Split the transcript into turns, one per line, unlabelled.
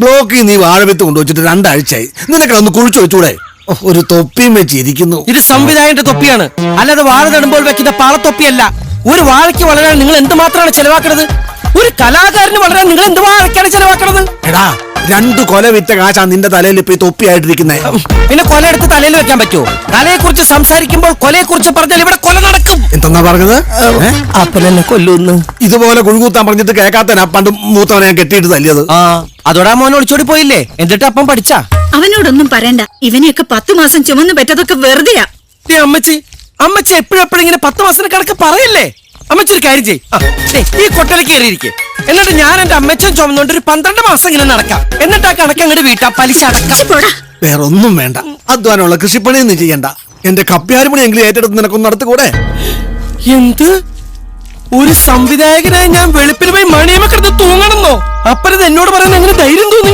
ബ്ലോക്കിൽ നീ വാഴവിത്ത് കൊണ്ടുവച്ചിട്ട് 2 ആഴ്ചയായി. നിനക്കൊന്ന് കുഴിച്ചു വെച്ചൂടെ? ഒരു തൊപ്പിയും വെച്ചിരിക്കുന്നു.
ഇത് സംവിധായകന്റെ തൊപ്പിയാണ്, അല്ലാതെ വാഴ നടുമ്പോൾ വെക്കുന്ന പാളത്തൊപ്പിയല്ല. ഒരു വാഴയ്ക്ക് വളരാൻ നിങ്ങൾ എന്തുമാത്രമാണ് ചെലവാക്കണത്? ഒരു കലാകാരന് വളരാൻ നിങ്ങൾ എന്ത് വാഴയ്ക്കാണ് ചെലവാക്കണത്?
എടാ 2 കൊല വിറ്റ കാശാ നിന്റെ തലയിൽ ഇപ്പൊ ഈ തൊപ്പിയായിട്ടിരിക്കുന്നേ.
പിന്നെ കൊല എടുത്ത് തലയിൽ വെക്കാൻ പറ്റുമോ? കലയെ കുറിച്ച് സംസാരിക്കുമ്പോൾ കൊലയെ കുറിച്ച് പറഞ്ഞാൽ ഇവിടെ കൊല നടക്കും.
എന്തെന്നാ പറഞ്ഞത്?
അപ്പനെന്നെ കൊല്ലുന്നു.
ഇതുപോലെ കുഴുകൂത്താൻ പറഞ്ഞിട്ട് കേൾക്കാത്തനാ പണ്ട് മൂത്തവനെ ഞാൻ കെട്ടിയിട്ട് തല്ലിയത്.
അതോടാ മോൻ ഒളിച്ചോടി പോയില്ലേ? എന്നിട്ട് അപ്പം പഠിച്ചാ?
അവനോടൊന്നും പറയണ്ട. ഇവനെയൊക്കെ 10 മാസം ചുമന്ന് പെറ്റതൊക്കെ വെറുതെയാ.
അമ്മച്ചി എപ്പോഴും ഇങ്ങനെ 10 മാസത്തിന് കണക്ക് പറയല്ലേ? അമ്മച്ചി ഒരു കാര്യം ചെയ്യ്, ഈ കൊട്ടല കയറിയിരിക്കെ. എന്നിട്ട് ഞാൻ എന്റെ അമ്മച്ചൻ ചുമന്നുകൊണ്ട് ഒരു 12 മാസം ഇങ്ങനെ നടക്കാം. എന്നിട്ട് ആ കണക്ക് അങ്ങോട്ട് വീട്ടാ പലിശ അടക്കാം.
വേറെ ഒന്നും വേണ്ട, അധ്വാനമുള്ള കൃഷിപ്പണിയൊന്നും ചെയ്യണ്ട. എന്റെ കപ്പ്യാരുപണി എങ്കിലും ഏറ്റെടുത്ത് നിനക്കൊന്നും നടത്തുകൂടെ?
എന്ത്? ഒരു സംവിധായകനായി ഞാൻ വെളുപ്പിന് പോയി മണിയമ്മ കിടന്ന് തൂങ്ങണമെന്നോ? അപ്പനത് എന്നോട് പറയാൻ എങ്ങനെ ധൈര്യം തോന്നി?